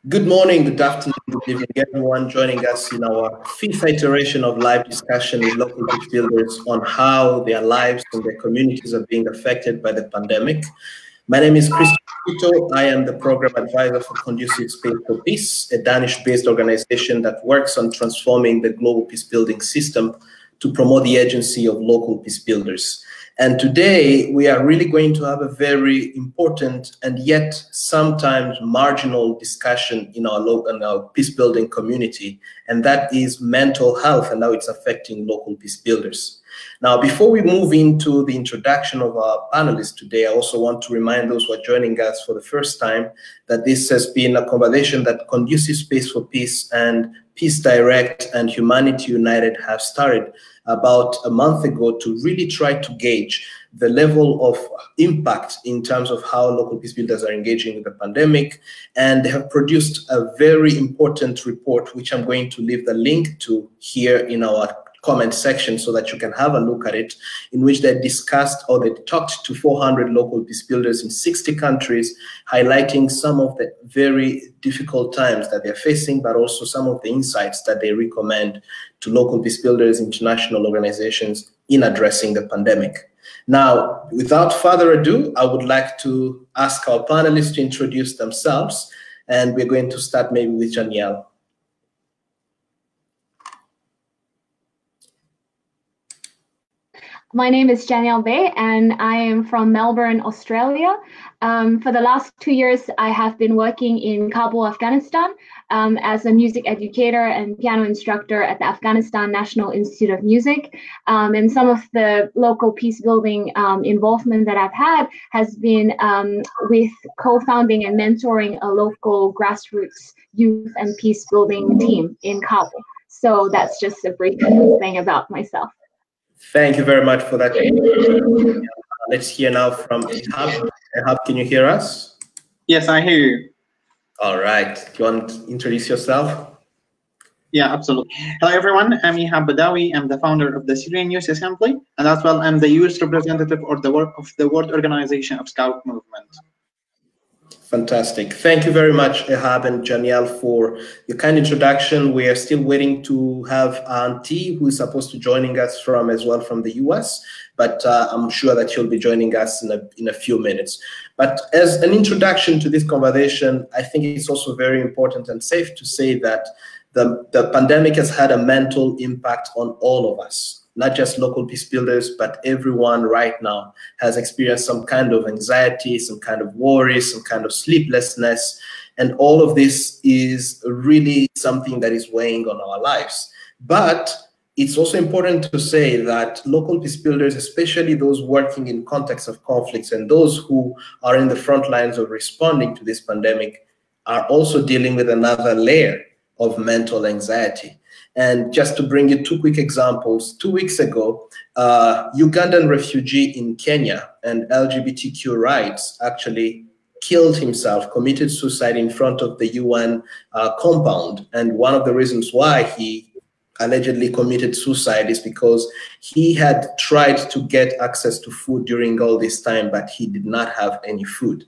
Good morning, good afternoon, good evening, everyone joining us in our fifth iteration of live discussion with local peace builders on how their lives and their communities are being affected by the pandemic. My name is Christian Tito. I am the program advisor for Conducive Space for Peace, a Danish-based organization that works on transforming the global peace building system to promote the agency of local peace builders. And today we are really going to have a very important and yet sometimes marginal discussion in our peace building community, and that is mental health and how it's affecting local peace builders. Now, before we move into the introduction of our panelists today, I also want to remind those who are joining us for the first time that this has been a conversation that Conducive Space for Peace and Peace Direct and Humanity United have started about a month ago to really try to gauge the level of impact in terms of how local peace builders are engaging with the pandemic. And they have produced a very important report, which I'm going to leave the link to here in our comment section so that you can have a look at it, in which they discussed or they talked to 400 local peace builders in 60 countries, highlighting some of the very difficult times that they're facing, but also some of the insights that they recommend to local peace builders, international organizations in addressing the pandemic. Now, without further ado, I would like to ask our panelists to introduce themselves, and we're going to start maybe with Janielle. My name is Janielle Bay, and I am from Melbourne, Australia. For the last 2 years, I have been working in Kabul, Afghanistan, as a music educator and piano instructor at the Afghanistan National Institute of Music. And some of the local peace building involvement that I've had has been with co-founding and mentoring a local grassroots youth and peace building team in Kabul. So that's just a brief thing about myself. Thank you very much for that. Let's hear now from Ihab. Ihab, can you hear us? Yes, I hear you. All right. Do you want to introduce yourself? Yeah, absolutely. Hello, everyone. I'm Ihab Badawi. I'm the founder of the Syrian Youth Assembly, and as well, I'm the youth representative of the World Organization of Scout Movement. Fantastic. Thank you very much, Ihab and Janielle, for your kind introduction. We are still waiting to have Auntie, who is supposed to be joining us from the US, but I'm sure that she'll be joining us in a few minutes. But as an introduction to this conversation, I think it's also very important and safe to say that the pandemic has had a mental impact on all of us. Not just local peace builders, but everyone right now has experienced some kind of anxiety, some kind of worry, some kind of sleeplessness. And all of this is really something that is weighing on our lives. But it's also important to say that local peace builders, especially those working in context of conflicts and those who are in the front lines of responding to this pandemic, are also dealing with another layer of mental anxiety. And just to bring you two quick examples, 2 weeks ago, Ugandan refugee in Kenya and LGBTQ rights actually killed himself, committed suicide in front of the UN compound. And one of the reasons why he allegedly committed suicide is because he had tried to get access to food during all this time, but he did not have any food.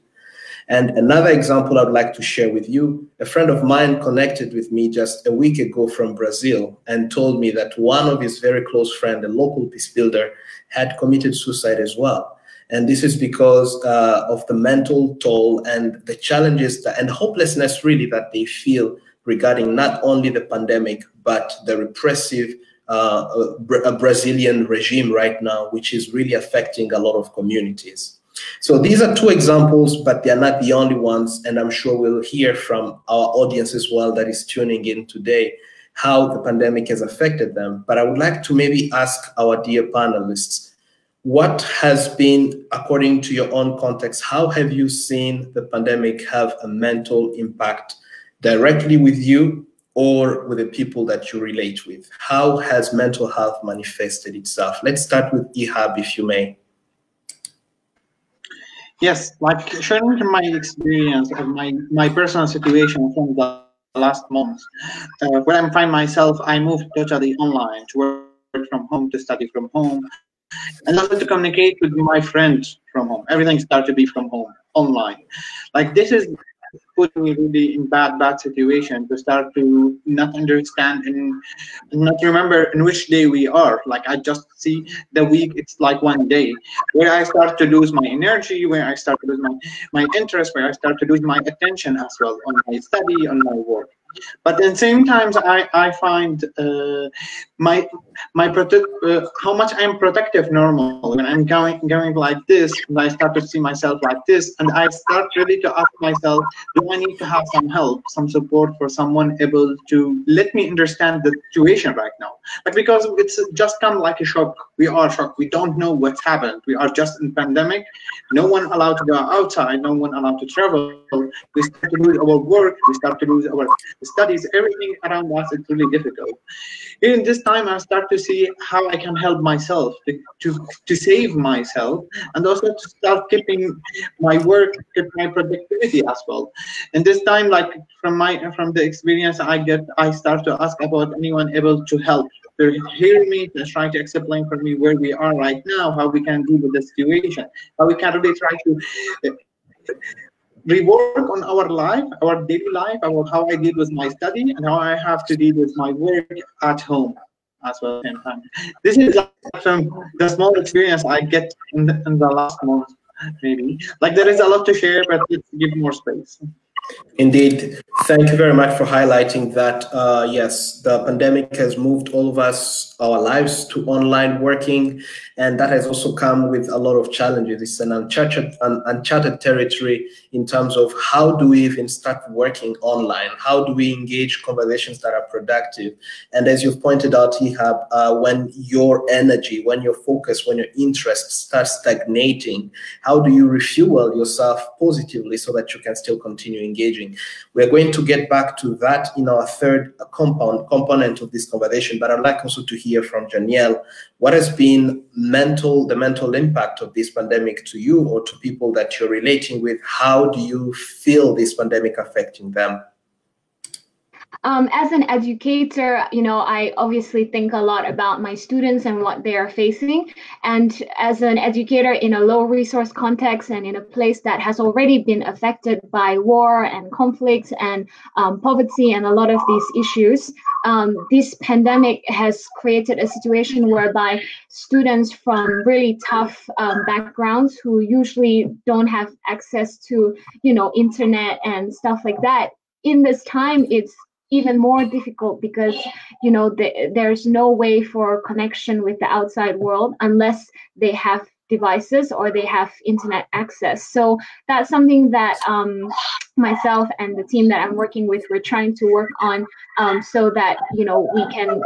And another example I'd like to share with you, a friend of mine connected with me just a week ago from Brazil and told me that one of his very close friends, a local peace builder, had committed suicide as well. And this is because of the mental toll and the challenges and hopelessness really that they feel regarding not only the pandemic, but the repressive Brazilian regime right now, which is really affecting a lot of communities. So these are two examples, but they are not the only ones. And I'm sure we'll hear from our audience as well that is tuning in today how the pandemic has affected them. But I would like to maybe ask our dear panelists, what has been, according to your own context, how have you seen the pandemic have a mental impact directly with you or with the people that you relate with? How has mental health manifested itself? Let's start with Ihab, if you may. Yes, like sharing my experience of my personal situation from the last month, where I find myself, I moved totally online to work from home, to study from home, and also to communicate with my friends from home. Everything started to be from home, online. Like this is put me really in bad situation, to start to not understand and not remember in which day we are. Like, I just see the week, it's like one day, where I start to lose my energy, where I start to lose my interest, where I start to lose my attention as well on my study, on my work. But at the same time, I find how much I'm protective normally when I'm going like this, and I start to see myself like this, and I start really to ask myself, do I need to have some help, some support for someone able to let me understand the situation right now? Like, because it's just come like a shock. We are shocked. We don't know what's happened. We are just in pandemic. No one allowed to go outside. No one allowed to travel. We start to lose our work. We start to lose our studies. Everything around us is really difficult. In this time, I start to see how I can help myself to save myself, and also to start keeping my work, keep my productivity as well. And this time, like from the experience I get, I start to ask about anyone able to help, to hear me, to try to explain for me where we are right now, how we can deal with the situation, how we can really try to rework on our life, our daily life, about how I deal with my study and how I have to deal with my work at home as well at the same time. This is like from the small experience I get in the last month, maybe. Like, there is a lot to share, but let's give more space. Indeed. Thank you very much for highlighting that. Yes, the pandemic has moved all of us, our lives, to online working, and that has also come with a lot of challenges. It's an uncharted territory in terms of how do we even start working online? How do we engage conversations that are productive? And as you've pointed out, Ihab, when your energy, when your focus, when your interest starts stagnating, how do you refuel yourself positively so that you can still continue engaging? We're going to get back to that in our third component of this conversation, but I'd like also to hear from Janielle. What has been the mental impact of this pandemic to you or to people that you're relating with? How do you feel this pandemic affecting them? As an educator, I obviously think a lot about my students and what they are facing. And as an educator in a low resource context and in a place that has already been affected by war and conflicts and poverty and a lot of these issues, this pandemic has created a situation whereby students from really tough backgrounds who usually don't have access to, internet and stuff like that, in this time, it's even more difficult because there's no way for connection with the outside world unless they have devices or they have internet access. So that's something that myself and the team that I'm working with, we're trying to work on so that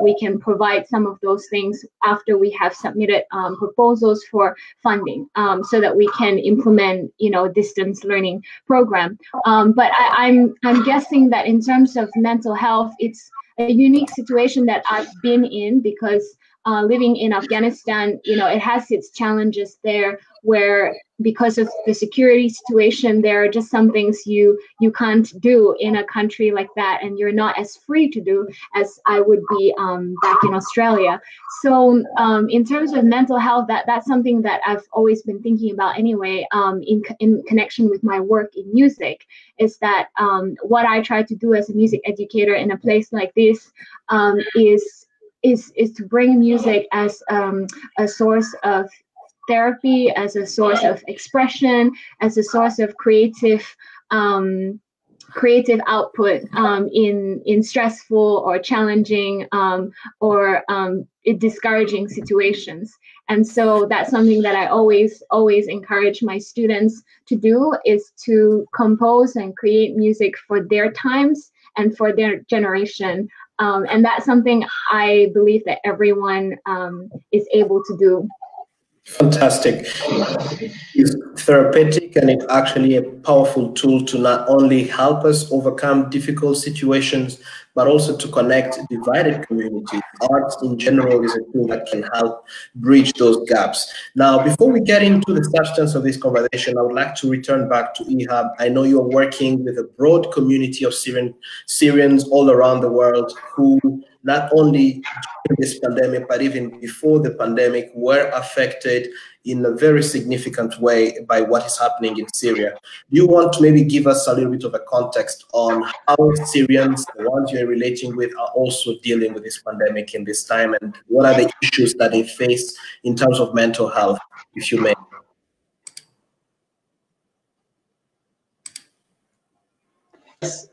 we can provide some of those things after we have submitted proposals for funding, so that we can implement distance learning program. But I'm guessing that in terms of mental health, it's a unique situation that I've been in because living in Afghanistan, it has its challenges there, where because of the security situation, there are just some things you can't do in a country like that, and you're not as free to do as I would be back in Australia. So in terms of mental health, that's something that I've always been thinking about anyway, in connection with my work in music, is that what I try to do as a music educator in a place like this is to bring music as a source of therapy, as a source of expression, as a source of creative output in stressful or challenging or discouraging situations. And so that's something that I always encourage my students to do, is to compose and create music for their times and for their generation. And that's something I believe that everyone is able to do. Fantastic. It's therapeutic, and it's actually a powerful tool to not only help us overcome difficult situations, but also to connect divided communities. Arts in general is a tool that can help bridge those gaps. Now, before we get into the substance of this conversation, I would like to return back to Ihab. I know you're working with a broad community of Syrians all around the world who not only during this pandemic, but even before the pandemic, were affected in a very significant way by what is happening in Syria. Do you want to maybe give us a little bit of a context on how Syrians, the ones you're relating with, are also dealing with this pandemic in this time, and what are the issues that they face in terms of mental health, if you may? Yes,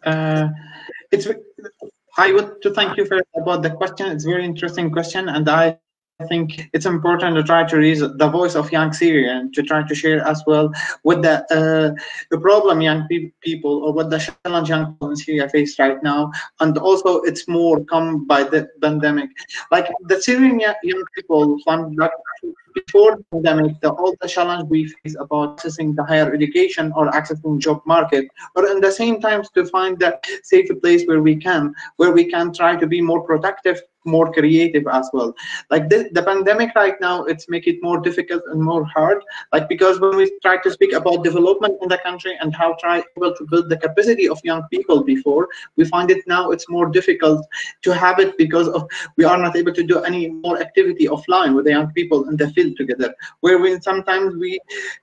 I would to thank you for about the question. It's a very interesting question, and I think it's important to try to raise the voice of young Syrians, to try to share as well what the problem young people, or what the challenge young people in Syria face right now, and also it's more come by the pandemic. Like the Syrian young people, before the pandemic, all the challenge we face about accessing the higher education or accessing job market, or in the same time to find that safe place where we can try to be more productive, more creative as well. Like the pandemic right now, it's make it more difficult and more hard, like because when we try to speak about development in the country and how try able to build the capacity of young people before, we find it now it's more difficult to have it because of we are not able to do any more activity offline with the young people in the field together, where we sometimes we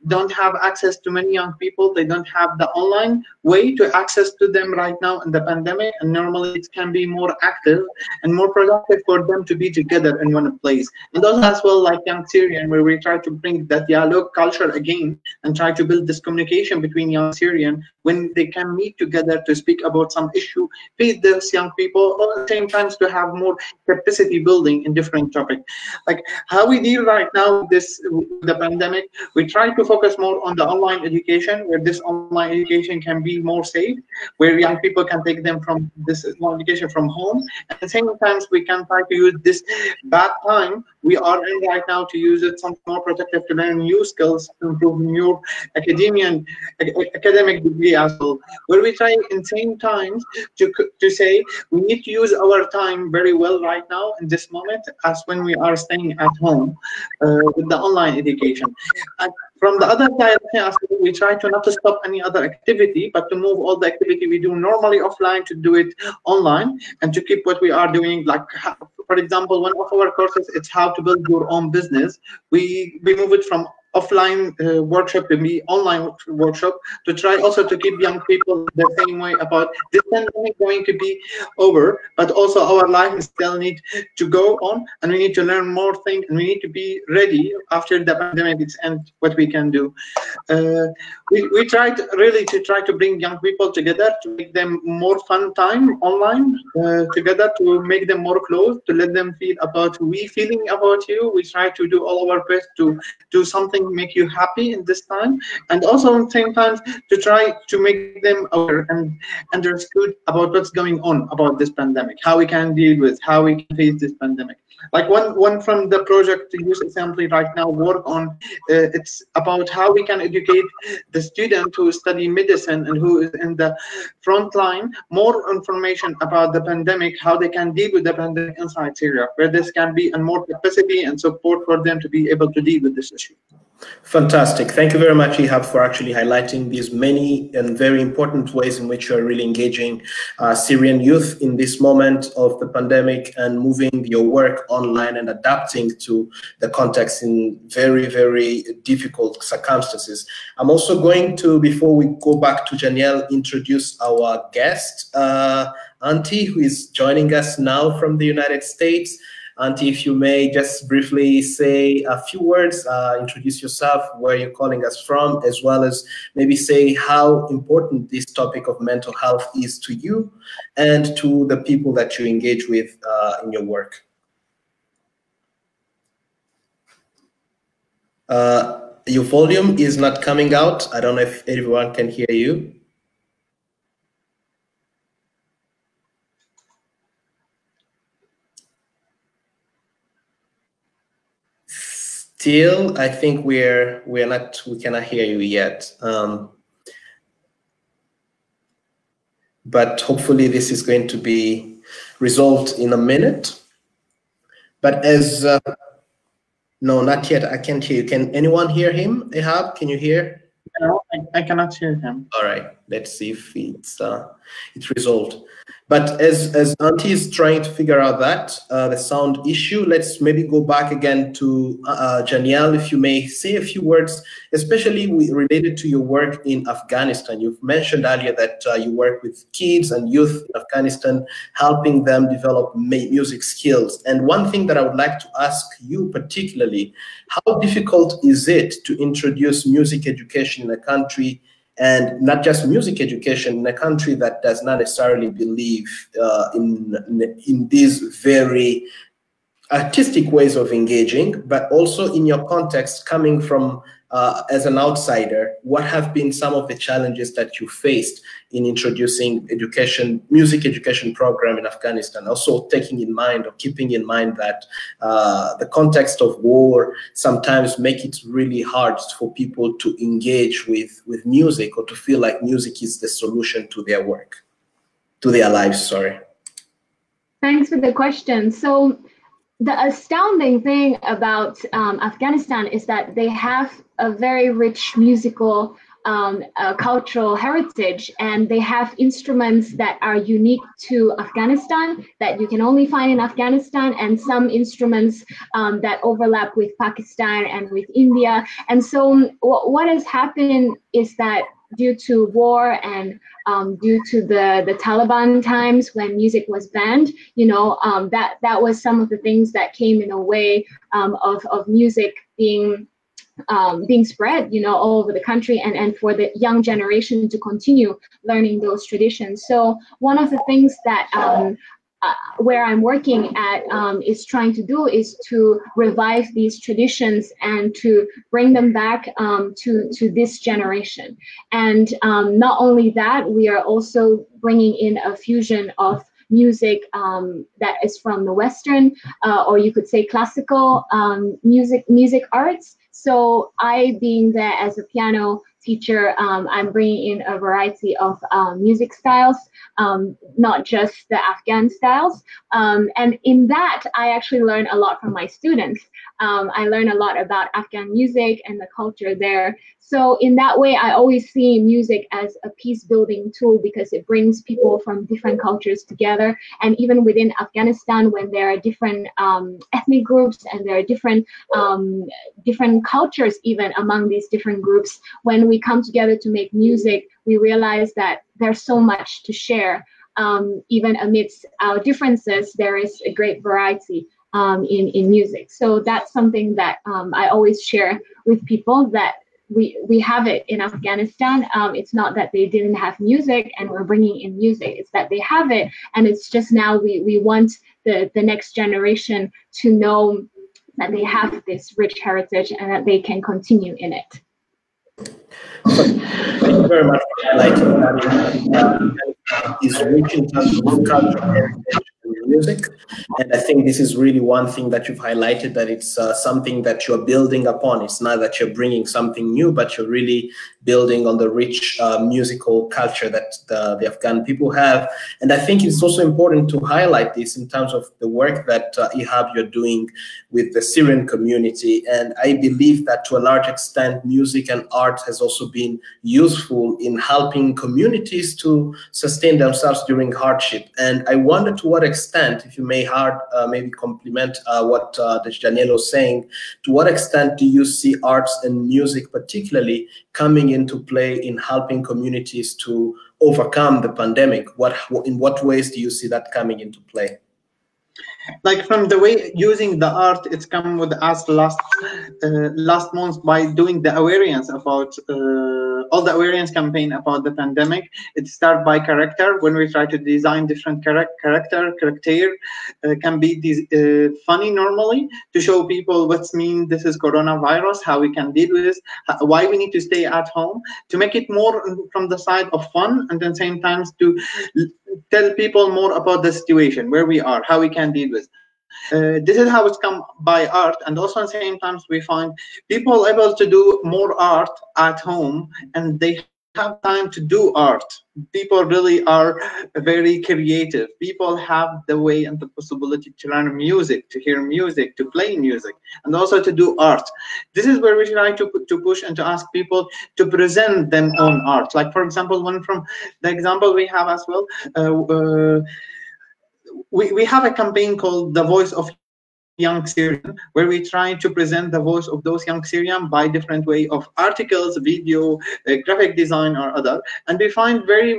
don't have access to many young people. They don't have the online way to access to them right now in the pandemic, and normally it can be more active and more productive for them to be together in one place. And also as well, like young Syrian, where we try to bring that dialogue culture again and try to build this communication between young Syrian when they can meet together to speak about some issue, feed those young people, or at the same time to have more capacity building in different topics. Like how we deal right now with this, with the pandemic, we try to focus more on the online education, where this online education can be more safe, where young people can take them from this online education from home. At the same time, we can try to use this bad time we are in right now to use it something more protective, to learn new skills, to improve new academic degree as well, where we try in same times to say we need to use our time very well right now in this moment as when we are staying at home with the online education. And from the other side, we try to not to stop any other activity, but to move all the activity we do normally offline to do it online, and to keep what we are doing. Like, for example, one of our courses, it's how to build your own business. We move it from offline workshop to be online workshop, to try also to keep young people the same way about this pandemic going to be over, but also our life still need to go on, and we need to learn more things, and we need to be ready after the pandemic is end, what we can do. We tried really to try to bring young people together, to make them more fun time online together, to make them more close, to let them feel about we feeling about you. We try to do all our best to do something make you happy in this time, and also at the same time to try to make them aware and understood about what's going on about this pandemic, how we can deal with, how we can face this pandemic. Like one from the project Youth Assembly right now work on, it's about how we can educate the student who study medicine and who is in the front line, more information about the pandemic, how they can deal with the pandemic inside Syria, where this can be and more capacity and support for them to be able to deal with this issue. Fantastic. Thank you very much, Ihab, for actually highlighting these many and very important ways in which you are really engaging Syrian youth in this moment of the pandemic and moving your work online and adapting to the context in very, very difficult circumstances. I'm also going to, before we go back to Janielle, introduce our guest, Auntie, who is joining us now from the United States. Auntie, if you may just briefly say a few words, introduce yourself, where you're calling us from, as well as maybe say how important this topic of mental health is to you and to the people that you engage with in your work. Your volume is not coming out. I don't know if everyone can hear you. Still, I think we cannot hear you yet. But hopefully this is going to be resolved in a minute. But as no, not yet. I can't hear you. Can anyone hear him? Ihab, can you hear? No, I cannot hear him. All right. Let's see if it's resolved. But as Auntie is trying to figure out that the sound issue, let's maybe go back again to Janiel, if you may say a few words, especially related to your work in Afghanistan. You've mentioned earlier that you work with kids and youth in Afghanistan, helping them develop music skills. And one thing that I would like to ask you particularly, how difficult is it to introduce music education in a country, and not just music education, in a country that does not necessarily believe in these very artistic ways of engaging, but also in your context, coming from as an outsider, what have been some of the challenges that you faced in introducing music education program in Afghanistan? Also taking in mind or keeping in mind that the context of war sometimes make it really hard for people to engage with music, or to feel like music is the solution to their work, to their lives, sorry. Thanks for the question. So the astounding thing about Afghanistan is that they have a very rich musical cultural heritage, and they have instruments that are unique to Afghanistan that you can only find in Afghanistan, and some instruments that overlap with Pakistan and with India. And so what has happened is that due to war and due to the Taliban times when music was banned, that was some of the things that came in a way of music being spread, all over the country, and for the young generation to continue learning those traditions. So one of the things that where I'm working at is trying to do is to revive these traditions and to bring them back to this generation. And not only that, we are also bringing in a fusion of music that is from the Western, or you could say classical music arts. So I, being there as a piano teacher, I'm bringing in a variety of music styles, not just the Afghan styles. And in that, I actually learn a lot from my students. I learn a lot about Afghan music and the culture there. So in that way, I always see music as a peace building tool, because it brings people from different cultures together. And even within Afghanistan, when there are different ethnic groups and there are different cultures even among these different groups, when we come together to make music, we realize that there's so much to share. Even amidst our differences, there is a great variety in music. So that's something that I always share with people, that we have it in Afghanistan. It's not that they didn't have music and we're bringing in music. It's that they have it, and it's just now we want the next generation to know that they have this rich heritage and that they can continue in it. Thank you very much for highlighting that is rich in terms of cultural heritage and music. And I think this is really one thing that you've highlighted, that it's something that you're building upon. It's not that you're bringing something new, but you're really building on the rich musical culture that the Afghan people have. And I think it's also important to highlight this in terms of the work that Ihab, you're doing with the Syrian community. And I believe that to a large extent, music and art has also been useful in helping communities to sustain themselves during hardship. And I wonder to what extent, if you may maybe complement what Daniel was saying, to what extent do you see arts and music particularly coming into play in helping communities to overcome the pandemic? In what ways do you see that coming into play? Like, from the way using the art, it's come with us last month by doing the awareness about all the awareness campaign about the pandemic. It starts by character. When we try to design different character can be funny normally, to show people what's mean this is coronavirus, how we can deal with this, why we need to stay at home, to make it more from the side of fun, and then same times to tell people more about the situation, where we are, how we can deal with. This is how it's come by art. And also at the same time, we find people able to do more art at home, and they have time to do art. People really are very creative. People have the way and the possibility to learn music, to hear music, to play music, and also to do art. This is where we try to push and to ask people to present them own art. Like, for example, one from the example we have as well, we have a campaign called The Voice of Young Syrian, where we try to present the voice of those young Syrian by different way of articles, video, graphic design, or other. And we find very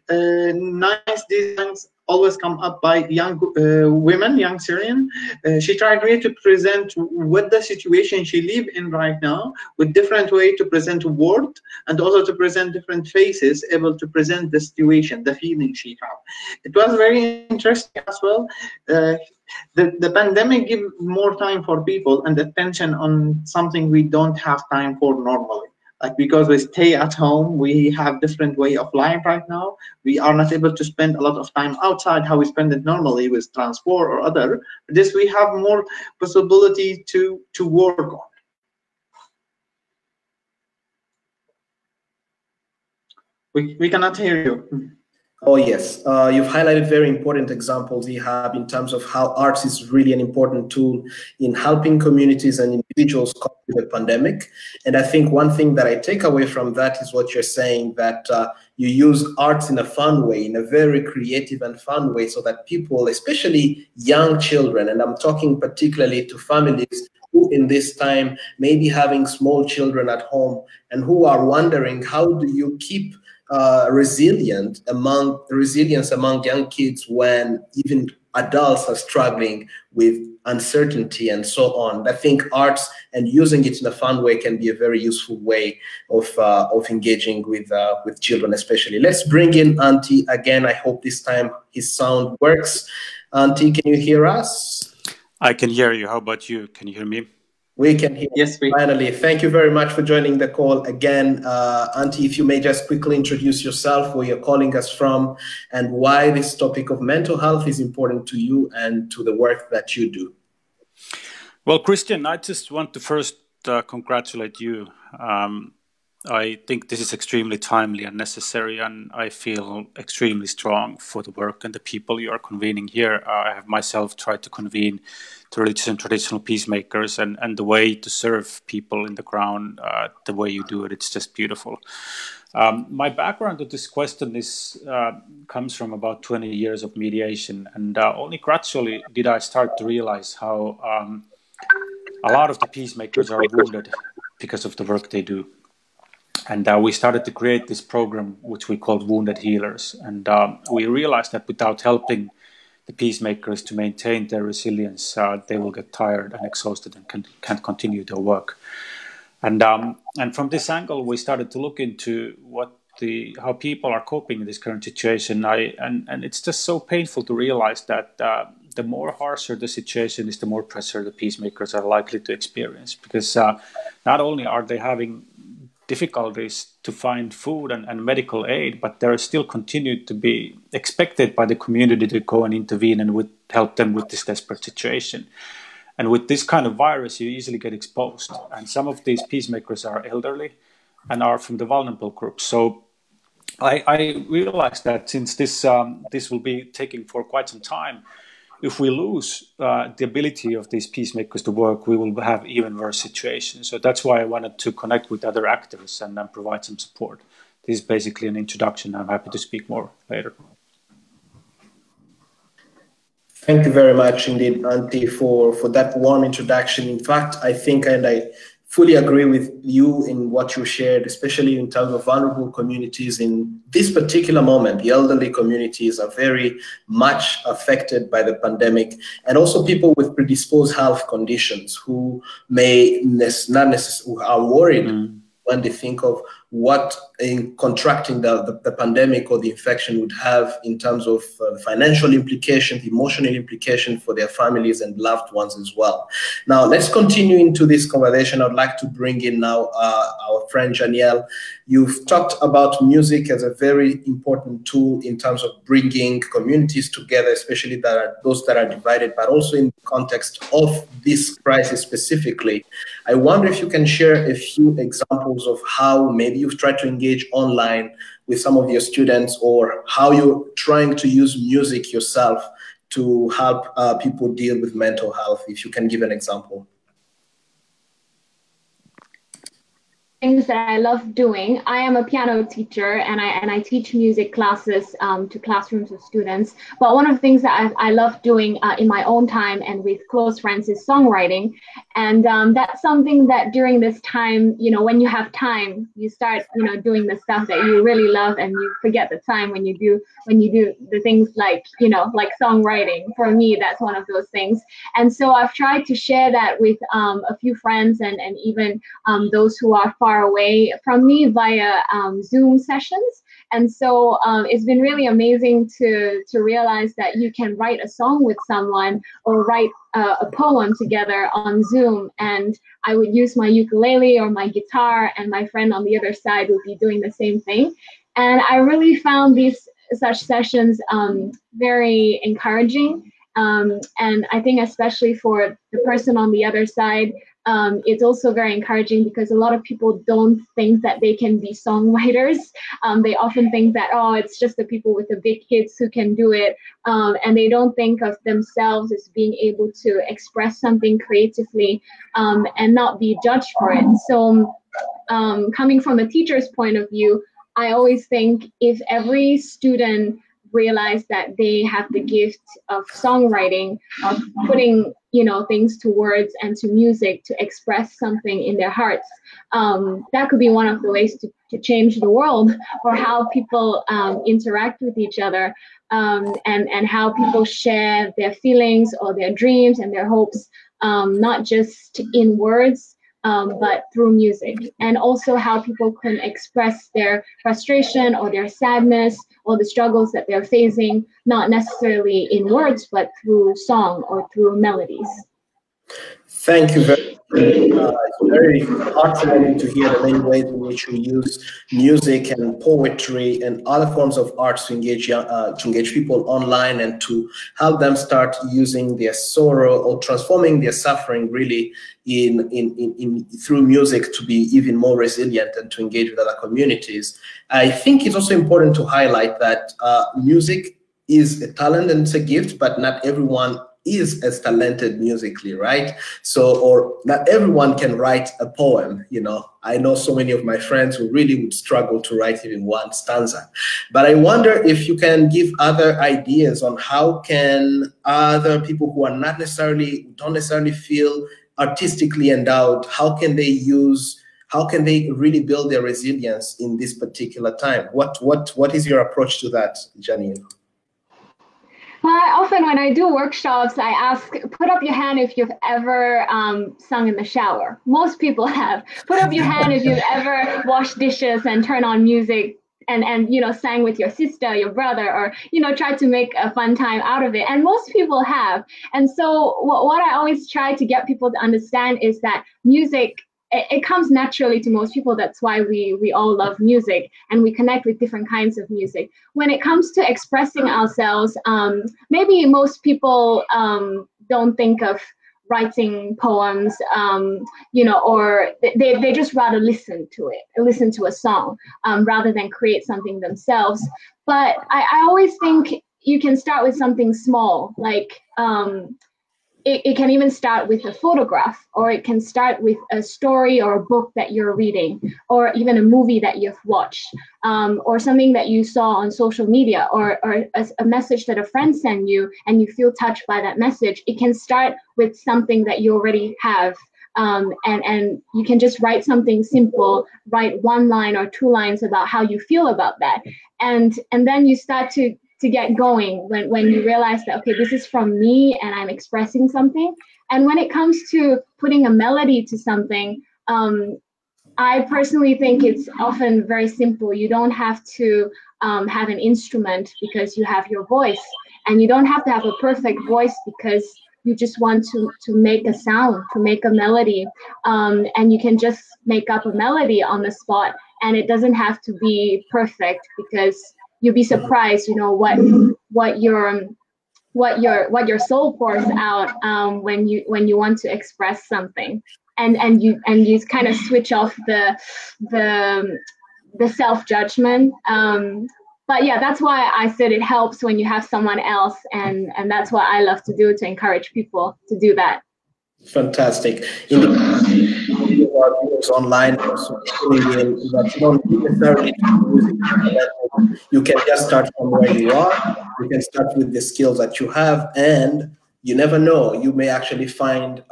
nice designs always come up by young women, young Syrian. She tried really to present what the situation she live in right now, with different way to present word, and also to present different faces, able to present the situation, the feeling she have. It was very interesting as well. The pandemic give more time for people and attention on something we don't have time for normally. Like, because we stay at home, we have different way of life right now. We are not able to spend a lot of time outside how we spend it normally with transport or other. This we have more possibility to work on. We cannot hear you. Oh, yes. You've highlighted very important examples, Ihab, in terms of how arts is really an important tool in helping communities and individuals cope with the pandemic. And I think one thing that I take away from that is what you're saying, that you use arts in a fun way, in a very creative and fun way, so that people, especially young children, and I'm talking particularly to families who in this time may be having small children at home and who are wondering, how do you keep resilience among young kids when even adults are struggling with uncertainty and so on. I think arts and using it in a fun way can be a very useful way of engaging with children, especially. Let's bring in Auntie again. I hope this time his sound works. Auntie, can you hear us? I can hear you. How about you? Can you hear me? We can hear. Yes, we. Finally, thank you very much for joining the call again. Auntie, if you may just quickly introduce yourself, where you're calling us from, and why this topic of mental health is important to you and to the work that you do. Well, Christian, I just want to first congratulate you. I think this is extremely timely and necessary, and I feel extremely strong for the work and the people you are convening here. I have myself tried to convene the religious and traditional peacemakers, and the way to serve people in the ground, the way you do it, it's just beautiful. My background to this question is comes from about 20 years of mediation, and only gradually did I start to realize how a lot of the peacemakers are wounded because of the work they do. And we started to create this program, which we called Wounded Healers. And we realized that without helping the peacemakers to maintain their resilience, they will get tired and exhausted and can't continue their work. And from this angle, we started to look into how people are coping in this current situation. And it's just so painful to realize that the more harsher the situation is, the more pressure the peacemakers are likely to experience. Because not only are they having difficulties to find food and medical aid, but there still continued to be expected by the community to go and intervene and help them with this desperate situation. And with this kind of virus, you easily get exposed. And some of these peacemakers are elderly and are from the vulnerable groups. So I realized that since this will be taking for quite some time, if we lose the ability of these peacemakers to work, we will have even worse situations. So that's why I wanted to connect with other actors and then provide some support. This is basically an introduction. I'm happy to speak more later. Thank you very much indeed, Auntie, for that warm introduction. In fact, I think, and I fully agree with you in what you shared, especially in terms of vulnerable communities. In this particular moment, the elderly communities are very much affected by the pandemic, and also people with predisposed health conditions who may who are worried when they think of what in contracting the pandemic or the infection would have in terms of financial implications, emotional implications for their families and loved ones as well. Now, let's continue into this conversation. I'd like to bring in now our friend Janiel. You've talked about music as a very important tool in terms of bringing communities together, especially those that are divided, but also in the context of this crisis specifically. I wonder if you can share a few examples of how maybe you've tried to engage engage online with some of your students, or how you're trying to use music yourself to help people deal with mental health, if you can give an example. Things that I love doing. I am a piano teacher, and I teach music classes to classrooms of students. But one of the things that I love doing in my own time and with close friends is songwriting. And that's something that during this time, you know, when you have time, you start, you know, doing the stuff that you really love, and you forget the time when you do the things like, you know, like songwriting. For me, that's one of those things. And so I've tried to share that with a few friends and even those who are far away from me via Zoom sessions. And so it's been really amazing to realize that you can write a song with someone or write a poem together on Zoom. And I would use my ukulele or my guitar, and my friend on the other side would be doing the same thing. And I really found such sessions very encouraging. And I think especially for the person on the other side, it's also very encouraging because a lot of people don't think that they can be songwriters. They often think that, oh, it's just the people with the big hits who can do it. And they don't think of themselves as being able to express something creatively and not be judged for it. So coming from a teacher's point of view, I always think if every student realize that they have the gift of songwriting, of putting, you know, things to words and to music to express something in their hearts, that could be one of the ways to change the world, or how people interact with each other, and how people share their feelings or their dreams and their hopes, not just in words, but through music, and also how people can express their frustration or their sadness or the struggles that they're facing, not necessarily in words, but through song or through melodies. Thank you very much. It's very heartwarming to hear the many ways in which you use music and poetry and other forms of arts to engage people online, and to help them start using their sorrow or transforming their suffering really through music to be even more resilient and to engage with other communities. I think it's also important to highlight that music is a talent and it's a gift, but not everyone is as talented musically, right? So, or not everyone can write a poem, you know. I know so many of my friends who really would struggle to write even one stanza. But I wonder if you can give other ideas on how can other people who are don't necessarily feel artistically endowed, how can they really build their resilience in this particular time? What is your approach to that, Janine? Well, often when I do workshops, I ask, put up your hand if you've ever sung in the shower. Most people have. Put up your hand if you've ever washed dishes and turned on music and you know, sang with your sister, your brother, or, you know, tried to make a fun time out of it. And most people have. And so what I always try to get people to understand is that music, it comes naturally to most people. That's why we all love music, and we connect with different kinds of music. When it comes to expressing ourselves, maybe most people don't think of writing poems, you know, or they just rather listen to a song rather than create something themselves. But I always think you can start with something small, like it can even start with a photograph, or it can start with a story or a book that you're reading, or even a movie that you've watched, or something that you saw on social media, or a message that a friend sent you and you feel touched by that message. It can start with something that you already have. And you can just write something simple, write 1 line or 2 lines about how you feel about that. And then you start to get going when you realize that, okay, this is from me and I'm expressing something. And when it comes to putting a melody to something, I personally think it's often very simple. You don't have to have an instrument because you have your voice, and you don't have to have a perfect voice because you just want to make a sound, to make a melody, and you can just make up a melody on the spot, and it doesn't have to be perfect, because you'll be surprised, you know, what your soul pours out when you want to express something, and you kind of switch off the the self-judgment. But yeah, that's why I said it helps when you have someone else, and that's what I love to do, to encourage people to do that. Fantastic. In the about videos online, also that you don't necessarily do music. You can just start from where you are. You can start with the skills that you have, and you never know. You may actually find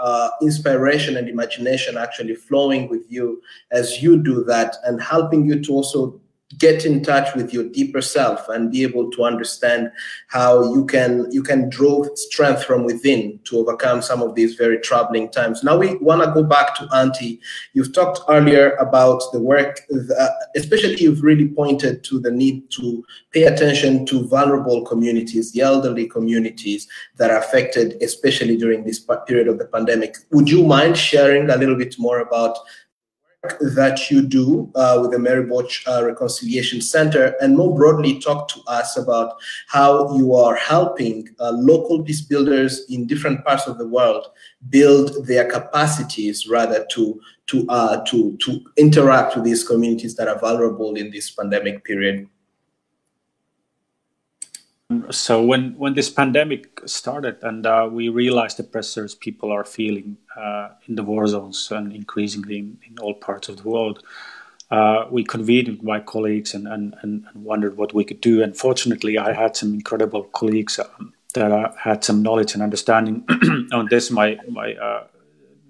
inspiration and imagination actually flowing with you as you do that, and helping you to also get in touch with your deeper self and be able to understand how you can draw strength from within to overcome some of these very troubling times. Now we want to go back to Auntie. You've talked earlier about the work, especially you've really pointed to the need to pay attention to vulnerable communities, the elderly communities that are affected, especially during this period of the pandemic. Would you mind sharing a little bit more about that you do with the Mary Boch Reconciliation Center, and more broadly talk to us about how you are helping local peace builders in different parts of the world build their capacities, rather to interact with these communities that are vulnerable in this pandemic period? So when this pandemic started, and we realized the pressures people are feeling in the war zones and increasingly in all parts of the world, we convened with my colleagues and wondered what we could do. And fortunately, I had some incredible colleagues that had some knowledge and understanding on this. My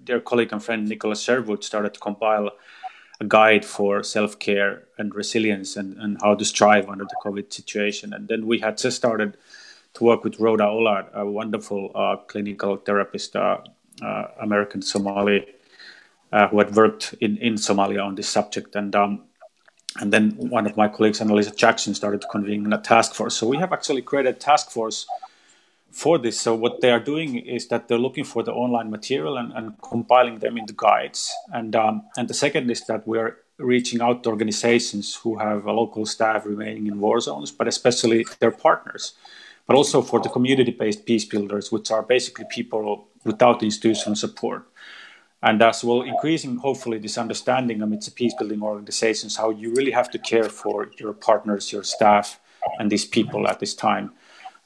dear colleague and friend Nicholas Sherwood started to compile a guide for self-care and resilience and how to strive under the COVID situation. And then we had just started to work with Rhoda Ollard, a wonderful clinical therapist, American Somali, who had worked in Somalia on this subject. And then one of my colleagues, Annalisa Jackson, started to convene a task force. So we have actually created a task force for this. So what they are doing is that they're looking for the online material and compiling them into guides. And the second is that we're reaching out to organizations who have a local staff remaining in war zones, but especially their partners, but also for the community-based peace builders, which are basically people without institutional support. And as well, increasing hopefully this understanding amidst the peace building organizations, how you really have to care for your partners, your staff, and these people at this time.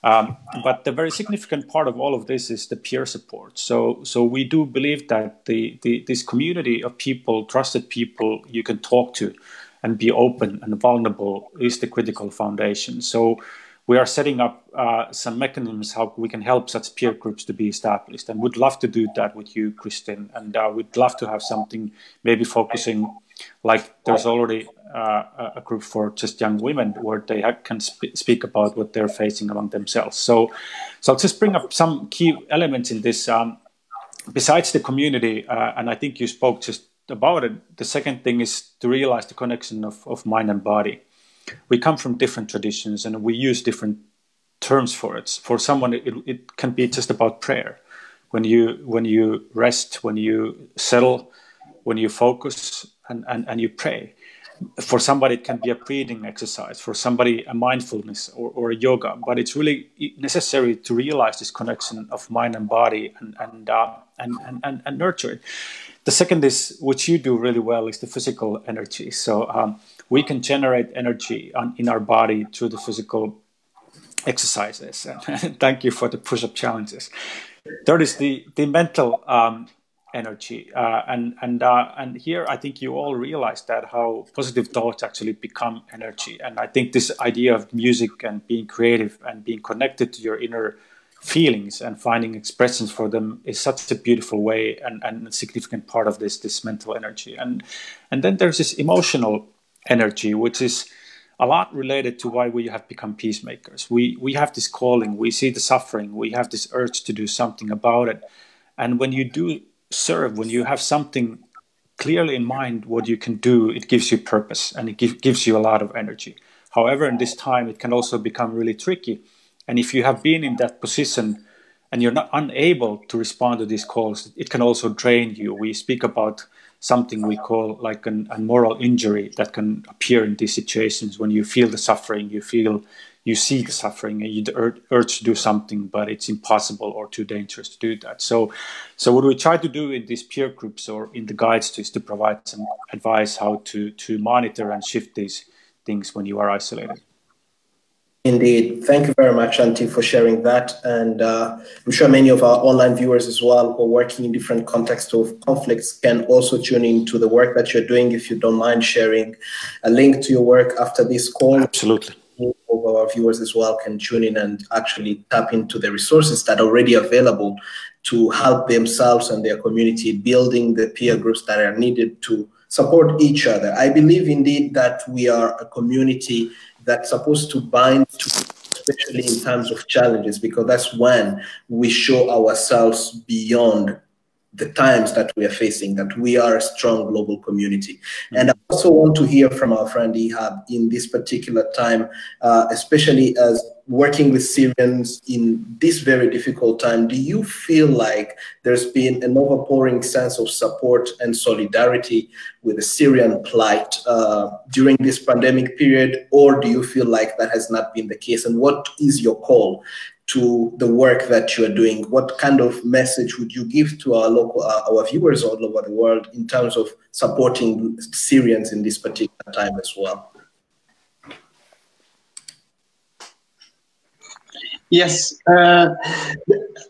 But the very significant part of all of this is the peer support. So we do believe that this community of people, trusted people you can talk to and be open and vulnerable is the critical foundation. So we are setting up some mechanisms how we can help such peer groups to be established. And we'd love to do that with you, Kristin. And we'd love to have something maybe focusing, like there's already a group for just young women where they can speak about what they're facing among themselves. So I'll just bring up some key elements in this. Besides the community, and I think you spoke just about it, the second thing is to realize the connection of mind and body. We come from different traditions and we use different terms for it. For someone, it can be just about prayer. When you rest, when you settle, when you focus and you pray. For somebody, it can be a breathing exercise. For somebody, a mindfulness or a yoga. But it's really necessary to realize this connection of mind and body and nurture it. The second is, which you do really well, is the physical energy. So we can generate energy in our body through the physical exercises. And thank you for the push-up challenges. Third is the mental energy, and here I think you all realize that how positive thoughts actually become energy. And I think this idea of music and being creative and being connected to your inner feelings and finding expressions for them is such a beautiful way and a significant part of this mental energy. And then there's this emotional energy, which is a lot related to why we have become peacemakers. We have this calling, we see the suffering, we have this urge to do something about it. And when you do serve, when you have something clearly in mind what you can do, it gives you purpose and it gives you a lot of energy. However, in this time, it can also become really tricky. And if you have been in that position and you're not unable to respond to these calls, it can also drain you. We speak about something we call like a moral injury that can appear in these situations when you feel the suffering, you feel you see the suffering and you urge to do something, but it's impossible or too dangerous to do that. So what we try to do in these peer groups or in the guides is to provide some advice how to monitor and shift these things when you are isolated. Indeed. Thank you very much, Antti, for sharing that. And I'm sure many of our online viewers as well who are working in different contexts of conflicts can also tune into the work that you're doing. If you don't mind sharing a link to your work after this call. Absolutely. Of our viewers as well can tune in and actually tap into the resources that are already available to help themselves and their community building the peer groups that are needed to support each other. I believe indeed that we are a community that's supposed to bind to, especially in times of challenges, because that's when we show ourselves beyond the times that we are facing, that we are a strong global community. Mm-hmm. And I also want to hear from our friend Ihab in this particular time, especially as working with Syrians in this very difficult time. Do you feel like there's been an overpouring sense of support and solidarity with the Syrian plight during this pandemic period, or do you feel like that has not been the case? And what is your call to the work that you are doing? What kind of message would you give to our viewers all over the world in terms of supporting Syrians in this particular time as well? Yes,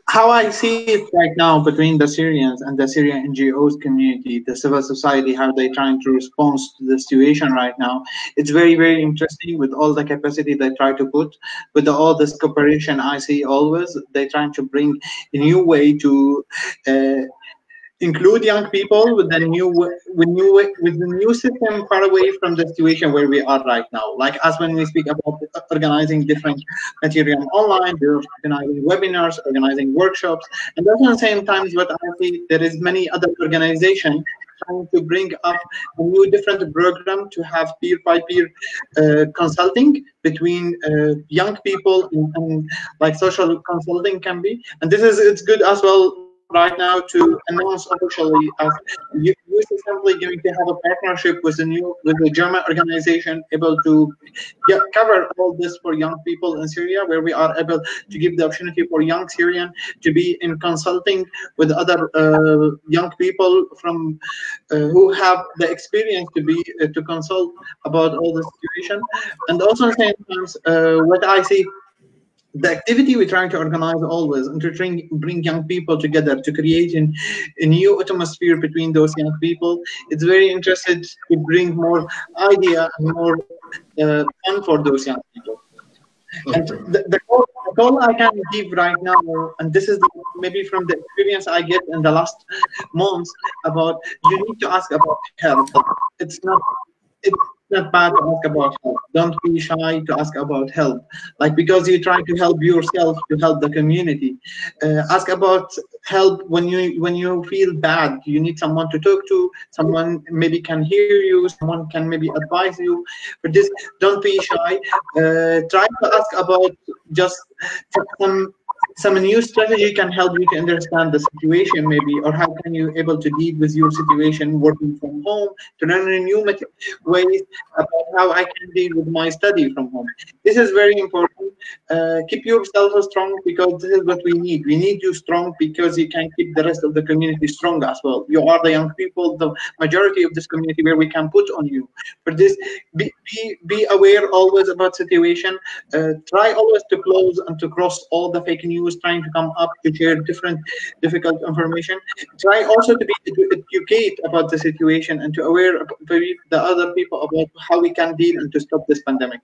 how I see it right now between the Syrians and the Syrian NGOs community, the civil society, how they're trying to respond to the situation right now, it's very, very interesting with all the capacity they try to put, with all this cooperation I see always, they're trying to bring a new way to include young people with the new system far away from the situation where we are right now. Like as when we speak about organizing different material online, we're organizing webinars, organizing workshops, and at the same time, what I see there is many other organizations trying to bring up a new different program to have peer-by-peer consulting between young people and like social consulting can be, and it's good as well right now to announce officially as you is simply going to have a partnership with the German organization able to cover all this for young people in Syria, where we are able to give the opportunity for young Syrian to be in consulting with other young people from who have the experience to be to consult about all the situation. And also at the same time, what I see, the activity we're trying to organize always and to bring young people together to create a new atmosphere between those young people. It's very interested to bring more idea and more fun for those young people. And the goal I can give right now, and this is maybe from the experience I get in the last months, about you need to ask about help. It's not bad to ask about help. Don't be shy to ask about help. Like, because you're trying to help yourself to help the community. Ask about help when you feel bad. You need someone to talk to. Someone maybe can hear you. Someone can maybe advise you. For this, don't be shy. Try to ask about just some new strategy can help you to understand the situation maybe, or how can you able to deal with your situation working from home, to learn a new ways about how I can deal with my study from home. This is very important. Keep yourself strong, because this is what we need. We need you strong because you can keep the rest of the community strong as well. You are the young people, the majority of this community where we can put on you. For this, be aware always about situation. Try always to close and to cross all the fake news trying to come up to share different difficult information. Try also to educate about the situation and to aware the other people about how we can deal and to stop this pandemic.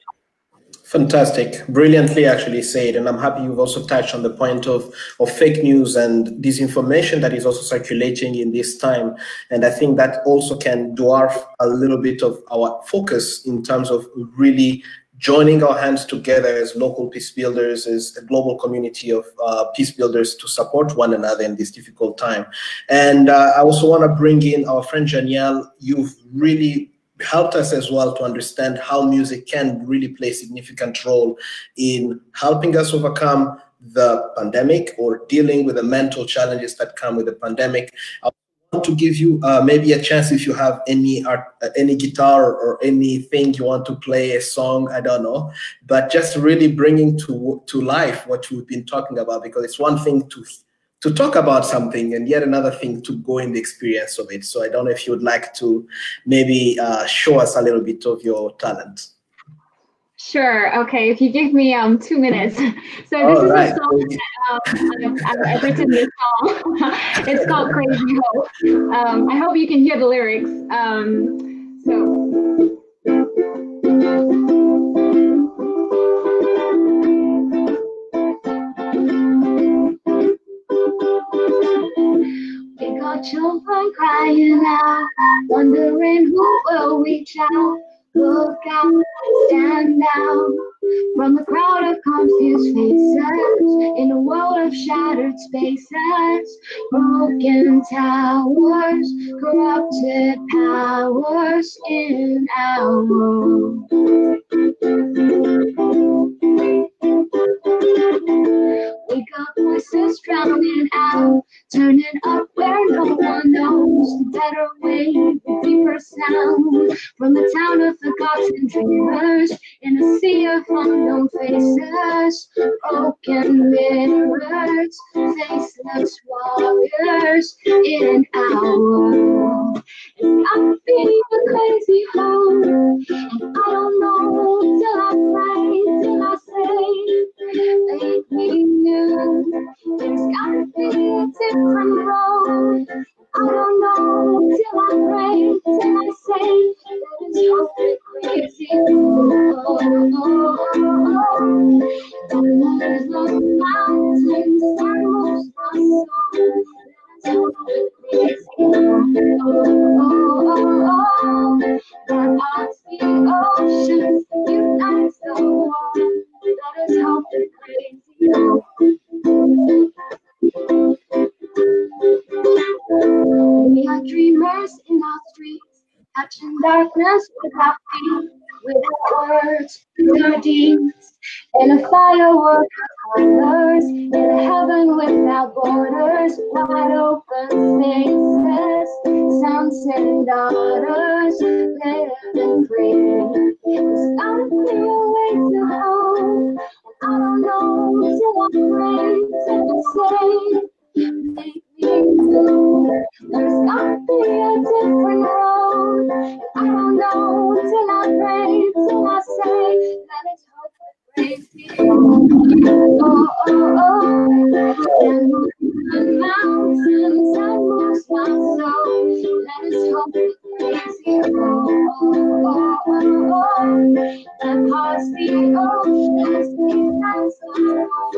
Fantastic. Brilliantly actually said. And I'm happy you've also touched on the point of fake news and disinformation that is also circulating in this time. And I think that also can dwarf a little bit of our focus in terms of really joining our hands together as local peace builders, as a global community of peace builders to support one another in this difficult time. And I also want to bring in our friend Janiel. You've really helped us as well to understand how music can really play a significant role in helping us overcome the pandemic or dealing with the mental challenges that come with the pandemic. I want to give you maybe a chance if you have any guitar or anything you want to play, a song, I don't know, but just really bringing to life what we've been talking about, because it's one thing to talk about something and yet another thing to go in the experience of it. So I don't know if you would like to maybe show us a little bit of your talent. Sure. Okay. If you give me 2 minutes. So this is a song that I've written this song. It's called Crazy Hope. I hope you can hear the lyrics. We got children crying out, wondering who will reach out. Look out, stand out from the crowd of confused faces in a world of shattered spaces, broken towers, corrupted powers in our world. We got voices drowning out, turning up where no one knows the better way, the deeper sound from the town of forgotten dreamers in a sea of unknown faces, broken mirrors, faceless warriors in our world. It's got me a crazy hope, and I don't know till I pray, till I say, make me new. It's gotta be a different road. I don't know till I pray, till I say that it's hopefully crazy. The waters of the mountains that moves my soul. That's hopefully crazy. That hearts the oceans, unites the world. That is hopefully crazy. We are dreamers in our streets, catching darkness with our feet, with our words, with our deeds, in a firework of colors, in a heaven without borders, wide open spaces, sons and daughters, living free. There's gotta be a way to hope, and I don't know till I pray, till I say, make me new. There's gotta be a different road. I don't know till I pray, till I say that it's hopeless crazy. Oh, oh, oh. And the mountains that moves my soul. That is hopeless crazy. Oh, oh, oh, oh. That parts the oceans, that's the world.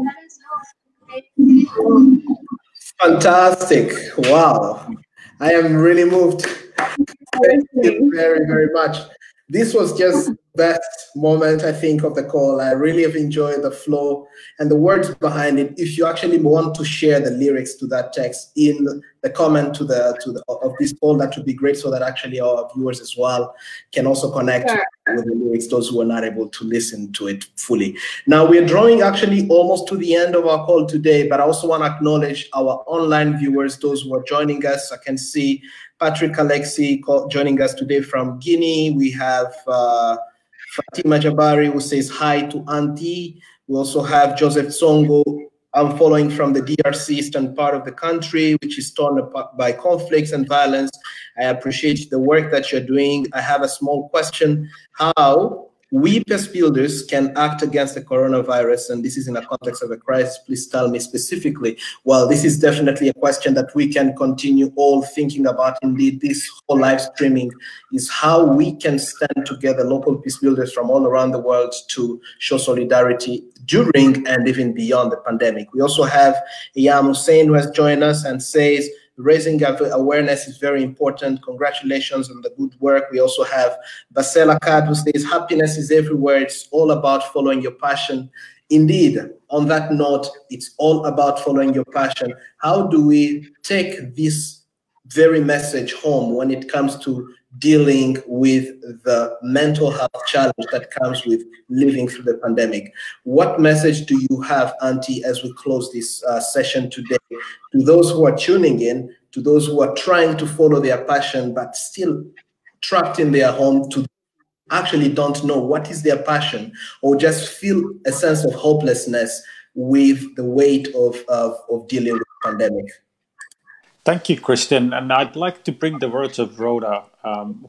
That is hopeless crazy. Fantastic. Wow. I am really moved. Thank you very, very much. This was just the best moment, I think, of the call. I really have enjoyed the flow and the words behind it. If you actually want to share the lyrics to that text in the comment of this call, that would be great, so that actually our viewers as well can also connect with the lyrics, those who are not able to listen to it fully. Now, we're drawing actually almost to the end of our call today, but I also want to acknowledge our online viewers, those who are joining us. I can see Patrick Alexi joining us today from Guinea. We have Fatima Jabari, who says hi to Auntie. We also have Joseph Tsongo. I'm following from the DRC eastern part of the country, which is torn apart by conflicts and violence. I appreciate the work that you're doing. I have a small question: how we peacebuilders can act against the coronavirus, and this is in a context of a crisis. Please tell me specifically. Well, this is definitely a question that we can continue all thinking about. Indeed, this whole live streaming is how we can stand together, local peacebuilders from all around the world, to show solidarity during and even beyond the pandemic. We also have Iyam Hussein, who has joined us and says, raising awareness is very important. Congratulations on the good work. We also have Basel Akkad, who says, happiness is everywhere. It's all about following your passion. Indeed, on that note, it's all about following your passion. How do we take this very message home when it comes to dealing with the mental health challenge that comes with living through the pandemic? What message do you have, Auntie, as we close this session today, to those who are tuning in, to those who are trying to follow their passion but still trapped in their home, to actually don't know what is their passion, or just feel a sense of hopelessness with the weight of dealing with the pandemic. Thank you, Christian. And I'd like to bring the words of Rhoda,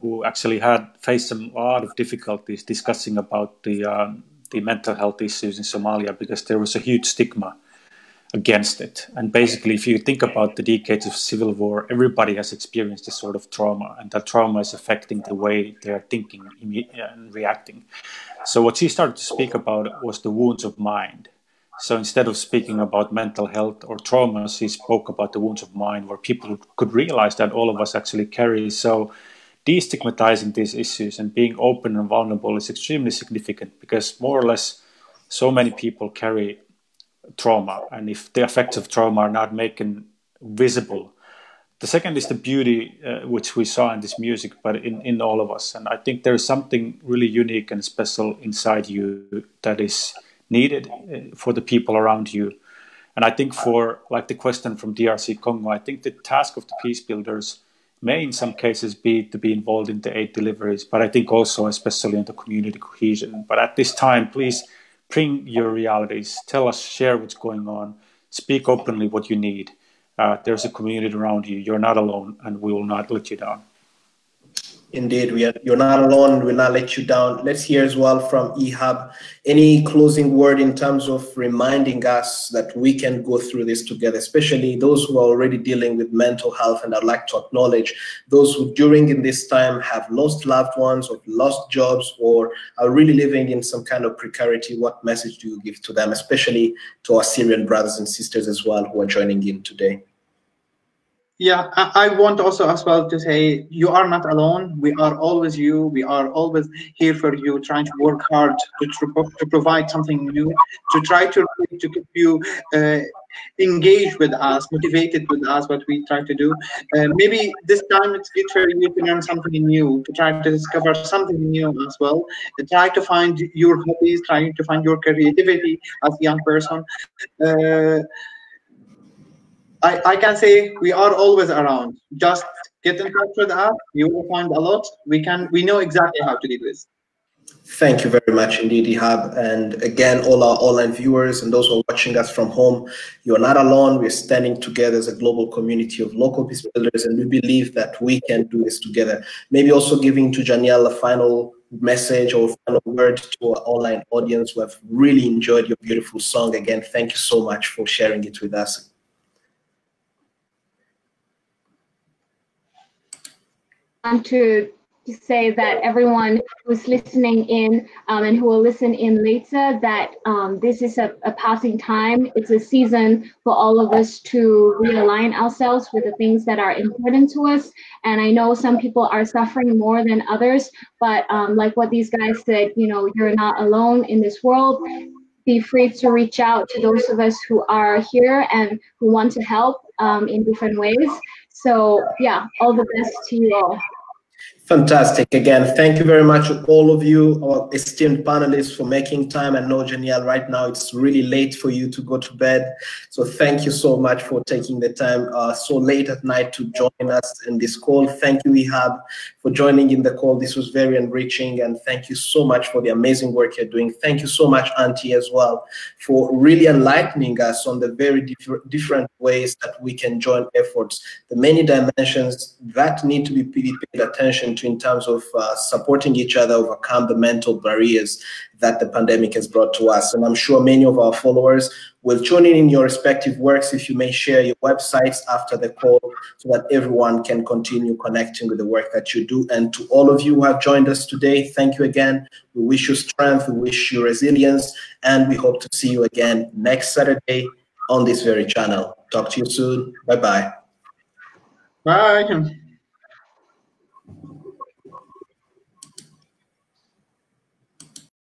who actually had faced a lot of difficulties discussing about the mental health issues in Somalia, because there was a huge stigma against it. And basically, if you think about the decades of civil war, everybody has experienced this sort of trauma, and that trauma is affecting the way they are thinking and reacting. So what she started to speak about was the wounds of mind. So instead of speaking about mental health or trauma, she spoke about the wounds of mind, where people could realize that all of us actually carry. So destigmatizing these issues and being open and vulnerable is extremely significant, because more or less so many people carry trauma, and if the effects of trauma are not making visible. The second is the beauty, which we saw in this music, but in all of us. And I think there is something really unique and special inside you that is needed for the people around you. And I think for, like the question from DRC Congo, I think the task of the peace builders may in some cases be to be involved in the aid deliveries, but I think also especially in the community cohesion. But at this time, please bring your realities, tell us, share what's going on, speak openly what you need. There's a community around you, you're not alone, and we will not let you down. Indeed, you're not alone. We'll not let you down. Let's hear as well from Ehab. Any closing word in terms of reminding us that we can go through this together, especially those who are already dealing with mental health? And I'd like to acknowledge those who during in this time have lost loved ones or lost jobs or are really living in some kind of precarity. What message do you give to them, especially to our Syrian brothers and sisters as well who are joining in today? Yeah, I want also as well to say you are not alone. We are always you. We are always here for you, trying to work hard to provide something new, to try to keep you engaged with us, motivated with us, what we try to do. Maybe this time it's good for you to learn something new, to try to discover something new as well. Try to find your hobbies, try to find your creativity as a young person. I can say we are always around. Just get in touch with us. You will find a lot. We know exactly how to do this. Thank you very much indeed, Ihab. And again, all our online viewers and those who are watching us from home, you're not alone. We're standing together as a global community of local peace builders, and we believe that we can do this together. Maybe also giving to Janiel a final message or final word to our online audience who have really enjoyed your beautiful song. Again, thank you so much for sharing it with us. To say that everyone who's listening in and who will listen in later, that this is a passing time. It's a season for all of us to realign ourselves with the things that are important to us. And I know some people are suffering more than others, but like what these guys said, you're not alone in this world. Be free to reach out to those of us who are here and who want to help in different ways. So yeah, all the best to you all. Fantastic. Again, thank you very much to all of you, our esteemed panelists, for making time. I know, Janiel, right now it's really late for you to go to bed. So thank you so much for taking the time so late at night to join us in this call. Thank you, Ehab, for joining in the call. This was very enriching, and thank you so much for the amazing work you're doing. Thank you so much, Auntie, as well, for really enlightening us on the very different ways that we can join efforts, the many dimensions that need to be paid attention to in terms of supporting each other, overcome the mental barriers that the pandemic has brought to us. And I'm sure many of our followers will tune in your respective works. If you may share your websites after the call so that everyone can continue connecting with the work that you do. And to all of you who have joined us today, thank you again. We wish you strength, we wish you resilience, and we hope to see you again next Saturday on this very channel. Talk to you soon. Bye-bye. Bye.